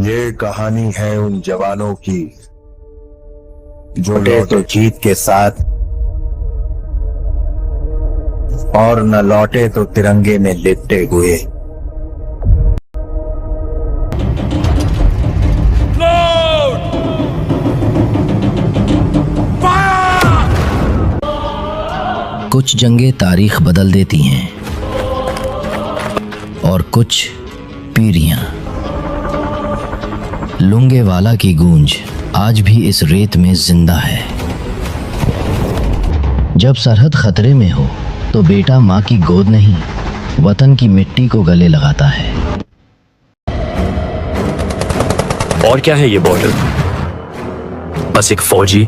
ये कहानी है उन जवानों की जो लौटे जीत के साथ और न लौटे तो तिरंगे में लिपटे हुए। कुछ जंगें तारीख बदल देती हैं और कुछ पीढ़ियां। लुंगेवाला की गूंज आज भी इस रेत में जिंदा है। जब सरहद खतरे में हो तो बेटा माँ की गोद नहीं, वतन की मिट्टी को गले लगाता है। और क्या है ये बॉर्डर? बस एक फौजी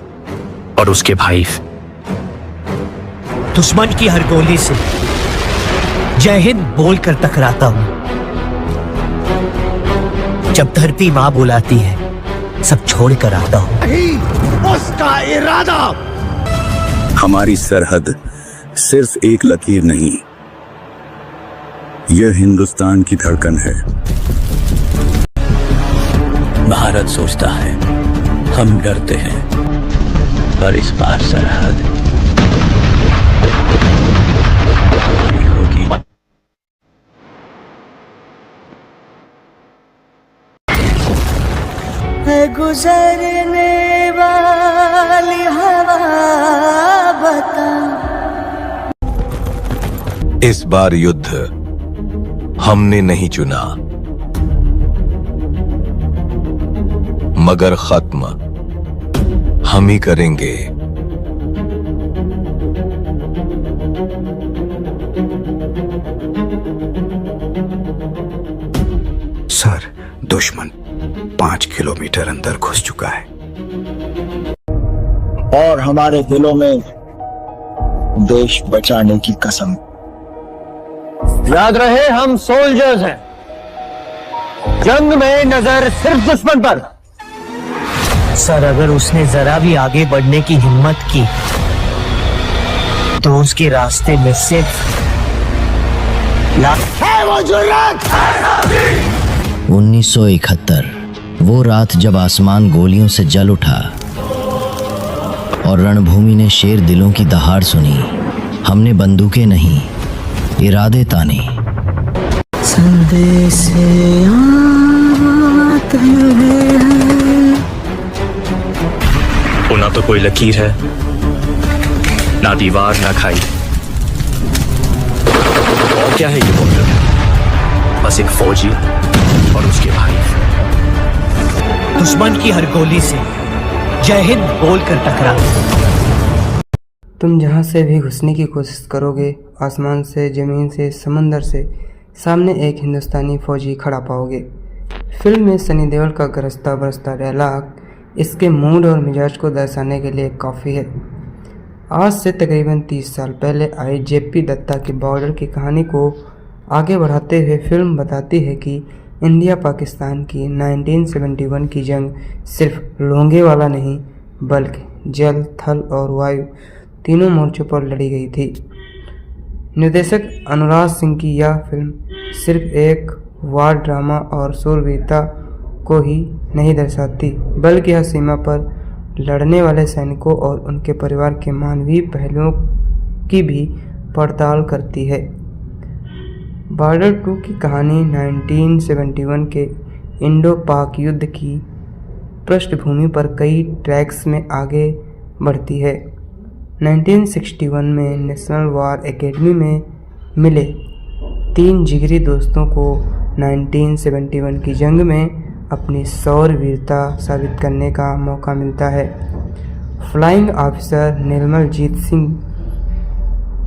और उसके भाई। दुश्मन की हर गोली से जय हिंद बोलकर टकराता हूं। जब धरती मां बुलाती है सब छोड़ कर आता हूं। उसका इरादा। हमारी सरहद सिर्फ एक लकीर नहीं, यह हिंदुस्तान की धड़कन है। भारत सोचता है हम डरते हैं, पर इस बार सरहद होगी। गुजरने वाली हवा बता। इस बार युद्ध हमने नहीं चुना, मगर खत्म हम ही करेंगे। सर, दुश्मन 5 किलोमीटर अंदर घुस चुका है और हमारे दिलों में देश बचाने की कसम। याद रहे हम सोल्जर्स हैं, जंग में नजर सिर्फ दुश्मन पर। सर, अगर उसने जरा भी आगे बढ़ने की हिम्मत की तो उसके रास्ते में सिर्फ है वो जुर्रत। 1971 वो रात जब आसमान गोलियों से जल उठा और रणभूमि ने शेर दिलों की दहाड़ सुनी। हमने बंदूकें नहीं, इरादे ताने। संदेश आते हैं। वो ना तो कोई लकीर है, ना दीवार, ना खाई। और क्या है ये बॉर्डर? बस एक फौजी और उसके भाई। दुश्मन की हर गोली से जय हिंद बोलकर टकरा। तुम जहाँ से भी घुसने की कोशिश करोगे, आसमान से, ज़मीन से, समंदर से, सामने एक हिंदुस्तानी फौजी खड़ा पाओगे। फिल्म में सनी देओल का गरजता बरसता डायलॉग इसके मूड और मिजाज को दर्शाने के लिए काफ़ी है। आज से तकरीबन 30 साल पहले आई जेपी दत्ता की बॉर्डर की कहानी को आगे बढ़ाते हुए फिल्म बताती है कि इंडिया पाकिस्तान की 1971 की जंग सिर्फ लोंगेवाला नहीं बल्कि जल, थल और वायु तीनों मोर्चों पर लड़ी गई थी। निर्देशक अनुराग सिंह की यह फिल्म सिर्फ एक वार ड्रामा और शूरवीरता को ही नहीं दर्शाती, बल्कि यह सीमा पर लड़ने वाले सैनिकों और उनके परिवार के मानवीय पहलुओं की भी पड़ताल करती है। बॉर्डर 2 की कहानी 1971 के इंडो पाक युद्ध की पृष्ठभूमि पर कई ट्रैक्स में आगे बढ़ती है। 1961 में नेशनल वॉर एकेडमी में मिले 3 जिगरी दोस्तों को 1971 की जंग में अपनी शौर्यवीरता साबित करने का मौका मिलता है। फ्लाइंग ऑफिसर निर्मलजीत सिंह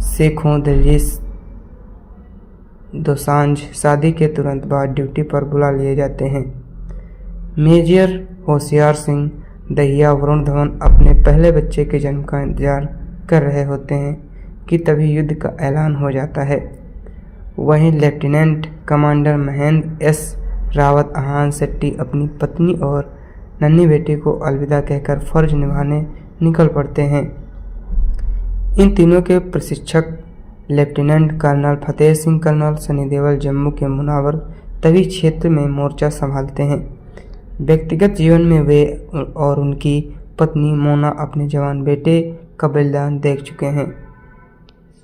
शेखों दिलजीत दोसांझ शादी के तुरंत बाद ड्यूटी पर बुला लिए जाते हैं। मेजर होशियार सिंह दहिया वरुण धवन अपने पहले बच्चे के जन्म का इंतजार कर रहे होते हैं कि तभी युद्ध का ऐलान हो जाता है। वहीं lieutenant commander Mahendra S Rawat Ahan Shetty अपनी पत्नी और नन्ही बेटी को अलविदा कहकर फर्ज निभाने निकल पड़ते हैं। इन तीनों के प्रशिक्षक lieutenant colonel Fateh Singh colonel Sunny Deol Jammu के मुनावर तवी क्षेत्र में मोर्चा संभालते हैं। व्यक्तिगत जीवन में वे और उनकी पत्नी मोना अपने जवान बेटे का बलिदान देख चुके हैं।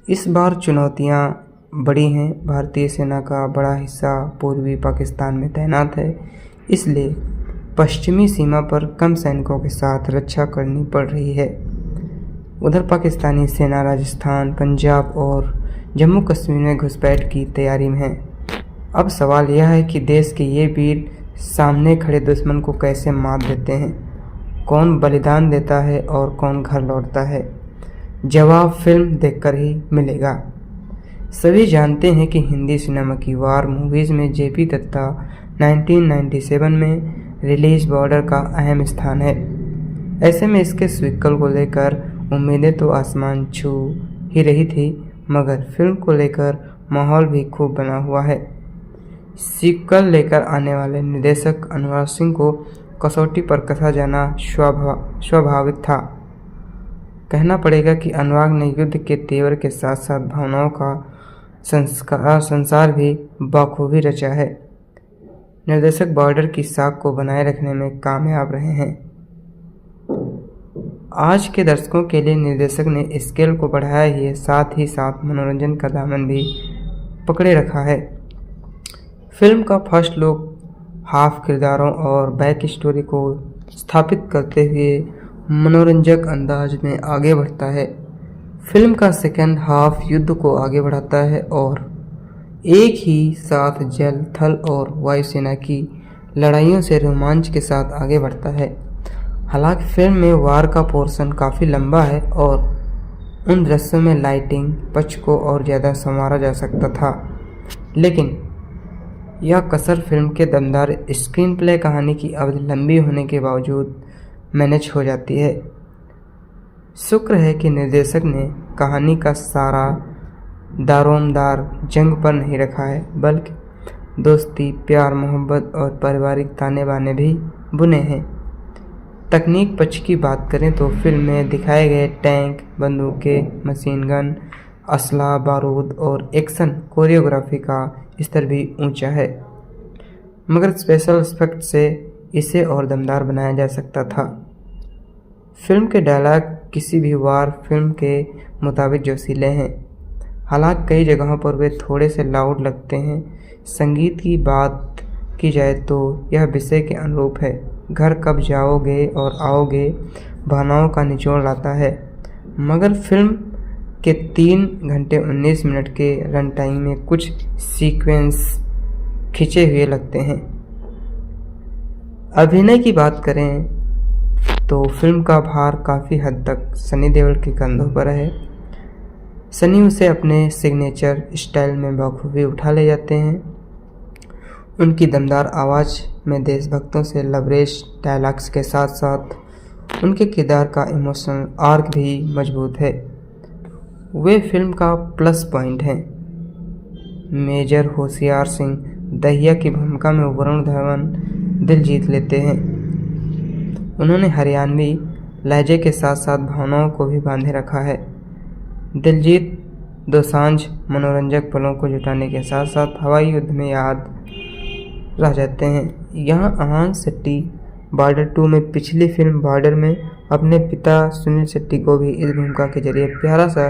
इस बार चुनौतियां बड़ी हैं। भारतीय सेना का बड़ा हिस्सा पूर्वी पाकिस्तान में तैनात है, इसलिए पश्चिमी सीमा पर कम सैनिकों के साथ रक्षा करनी पड़ रही है। उधर पाकिस्तानी सेना राजस्थान, पंजाब और जम्मू कश्मीर में घुसपैठ की तैयारी में है। अब सवाल यह है कि देश के ये वीर सामने खड़े दुश्मन को कैसे मात देते हैं, कौन बलिदान देता है और कौन घर लौटता है। जवाब फिल्म देखकर ही मिलेगा। सभी जानते हैं कि हिंदी सिनेमा की वार मूवीज़ में जेपी दत्ता 1997 में रिलीज बॉर्डर का अहम स्थान है। ऐसे में इसके सीक्वल को लेकर उम्मीदें तो आसमान छू ही रही थी, मगर फिल्म को लेकर माहौल भी खूब बना हुआ है। सीक्वल लेकर आने वाले निर्देशक अनुराग सिंह को कसौटी पर कसा जाना स्वाभाविक था। कहना पड़ेगा कि अनुराग ने युद्ध के तेवर के साथ साथ भावनाओं का संसार भी बखूबी रचा है। निर्देशक बॉर्डर की साख को बनाए रखने में कामयाब रहे हैं। आज के दर्शकों के लिए निर्देशक ने स्केल को बढ़ाया ही है, साथ ही साथ मनोरंजन का दामन भी पकड़े रखा है। फिल्म का फर्स्ट लुक हाफ किरदारों और बैक स्टोरी को स्थापित करते हुए मनोरंजक अंदाज में आगे बढ़ता है। फिल्म का सेकेंड हाफ युद्ध को आगे बढ़ाता है और एक ही साथ जल, थल और वायुसेना की लड़ाइयों से रोमांच के साथ आगे बढ़ता है। हालांकि फिल्म में वार का पोर्शन काफ़ी लंबा है और उन दृश्यों में लाइटिंग पक्ष को और ज़्यादा संवारा जा सकता था, लेकिन यह कसर फिल्म के दमदार स्क्रीन प्ले कहानी की अवधि लंबी होने के बावजूद मैनेज हो जाती है। शुक्र है कि निर्देशक ने कहानी का सारा दारोमदार जंग पर नहीं रखा है, बल्कि दोस्ती, प्यार, मोहब्बत और पारिवारिक ताने बाने भी बुने हैं। तकनीक पक्ष की बात करें तो फिल्म में दिखाए गए टैंक, बंदूकें, मशीन गन, असला, बारूद और एक्शन कोरियोग्राफी का स्तर भी ऊंचा है, मगर स्पेशल इफेक्ट से इसे और दमदार बनाया जा सकता था। फिल्म के डायलॉग किसी भी वार फिल्म के मुताबिक जोशीले हैं, हालांकि कई जगहों पर वे थोड़े से लाउड लगते हैं। संगीत की बात की जाए तो यह विषय के अनुरूप है। घर कब जाओगे और आओगे भावनाओं का निचोड़ लाता है, मगर फिल्म के 3 घंटे 19 मिनट के रन टाइम में कुछ सीक्वेंस खिंचे हुए लगते हैं। अभिनय की बात करें तो फिल्म का भार काफ़ी हद तक सनी देओल के कंधों पर है। सनी उसे अपने सिग्नेचर स्टाइल में बखूबी उठा ले जाते हैं। उनकी दमदार आवाज़ में देशभक्तों से लवरेज डायलॉग्स के साथ साथ उनके किरदार का इमोशनल आर्क भी मजबूत है। वे फिल्म का प्लस पॉइंट हैं। मेजर होशियार सिंह दहिया की भूमिका में वरुण धवन दिल जीत लेते हैं। उन्होंने हरियाणवी लहजे के साथ साथ भावनाओं को भी बांधे रखा है। दिलजीत दोसांझ मनोरंजक पलों को जुटाने के साथ साथ हवाई युद्ध में याद रह जाते हैं। यहाँ अहान शेट्टी बॉर्डर 2 में पिछली फिल्म बॉर्डर में अपने पिता सुनील शेट्टी को भी इस भूमिका के जरिए प्यारा सा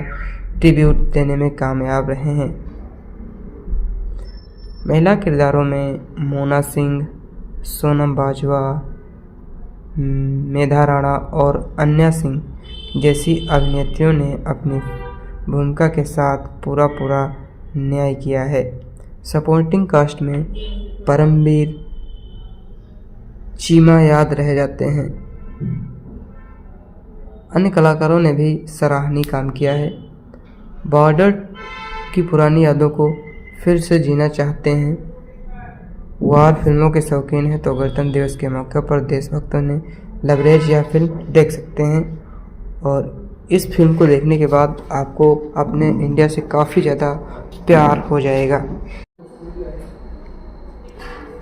ट्रिब्यूट देने में कामयाब रहे हैं। महिला किरदारों में मोना सिंह, सोनम बाजवा, मेधा राणा और अन्या सिंह जैसी अभिनेत्रियों ने अपनी भूमिका के साथ पूरा न्याय किया है। सपोर्टिंग कास्ट में परमवीर, चीमा याद रह जाते हैं। अन्य कलाकारों ने भी सराहनीय काम किया है। बॉर्डर की पुरानी यादों को फिर से जीना चाहते हैं, वार फिल्मों के शौकीन हैं तो गणतंत्र दिवस के मौके पर देशभक्तों ने लवरेज यह फिल्म देख सकते हैं। और इस फिल्म को देखने के बाद आपको अपने इंडिया से काफ़ी ज़्यादा प्यार हो जाएगा।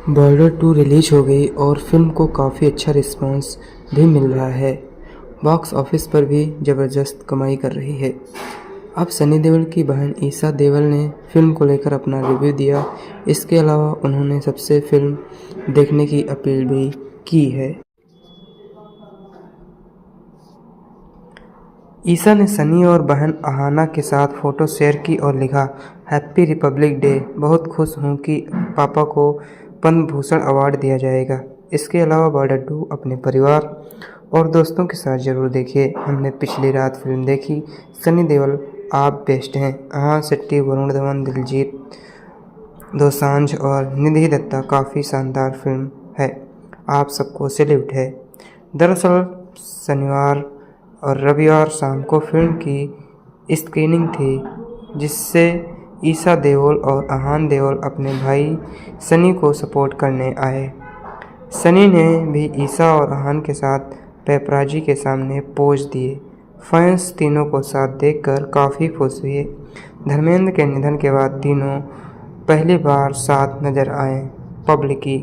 बॉर्डर 2 रिलीज हो गई और फिल्म को काफ़ी अच्छा रिस्पांस भी मिल रहा है। बॉक्स ऑफिस पर भी ज़बरदस्त कमाई कर रही है। अब सनी देओल की बहन ईशा देओल ने फिल्म को लेकर अपना रिव्यू दिया। इसके अलावा उन्होंने सबसे फिल्म देखने की अपील भी की है। ईसा ने सनी और बहन अहाना के साथ फ़ोटो शेयर की और लिखा, हैप्पी रिपब्लिक डे। बहुत खुश हूँ कि पापा को पद्म भूषण अवार्ड दिया जाएगा। इसके अलावा बॉर्डर 2 अपने परिवार और दोस्तों के साथ ज़रूर देखिए। हमने पिछली रात फिल्म देखी। सनी देओल आप बेस्ट हैं। अहान शेट्टी, वरुण धवन, दिलजीत दोसांझ और निधि दत्ता काफ़ी शानदार फिल्म है। आप सबको सैल्यूट है। दरअसल शनिवार और रविवार शाम को फिल्म की स्क्रीनिंग थी, जिससे ईसा देओल और अहान देओल अपने भाई सनी को सपोर्ट करने आए। सनी ने भी ईसा और अहान के साथ पेपराजी के सामने पोज दिए। फैंस तीनों को साथ देखकर काफ़ी खुश हुए। धर्मेंद्र के निधन के बाद तीनों पहली बार साथ नजर आए पब्लिक की।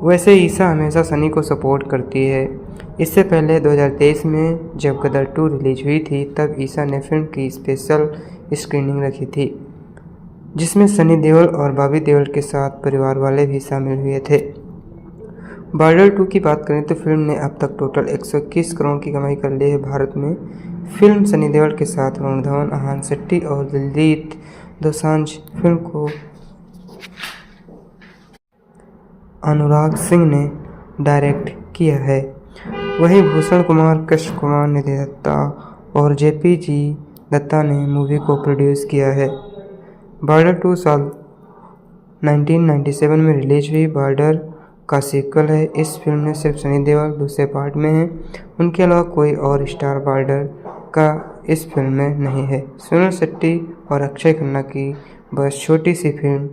वैसे ईसा हमेशा सनी को सपोर्ट करती है। इससे पहले 2023 में जब गदर 2 रिलीज हुई थी, तब ईसा ने फिल्म की स्पेशल स्क्रीनिंग रखी थी, जिसमें सनी देओल और बॉबी देओल के साथ परिवार वाले भी शामिल हुए थे। बॉर्डर 2 की बात करें तो फिल्म ने अब तक टोटल 121 करोड़ की कमाई कर ली है भारत में। फिल्म सनी देओल के साथ वरुण धवन, अहान शेट्टी और दिलजीत दोसांझ फिल्म को अनुराग सिंह ने डायरेक्ट किया है। वहीं भूषण कुमार, कश कुमार, निधि दत्ता और जेपीजी दत्ता ने मूवी को प्रोड्यूस किया है। बॉर्डर 2 साल 1997 में रिलीज हुई बॉर्डर का सीक्वल है। इस फिल्म में सिर्फ सनी देओल दूसरे पार्ट में है। उनके अलावा कोई और स्टार बॉर्डर का इस फिल्म में नहीं है। सुनील शेट्टी और अक्षय खन्ना की बस छोटी सी फिल्म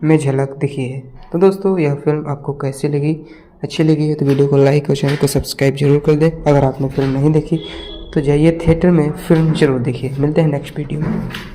में झलक दिखी है। तो दोस्तों, यह फिल्म आपको कैसी लगी? अच्छी लगी है तो वीडियो को लाइक और चैनल को सब्सक्राइब जरूर कर दें। अगर आपने फिल्म नहीं देखी तो जाइए थिएटर में फिल्म जरूर देखिए। मिलते हैं नेक्स्ट वीडियो में।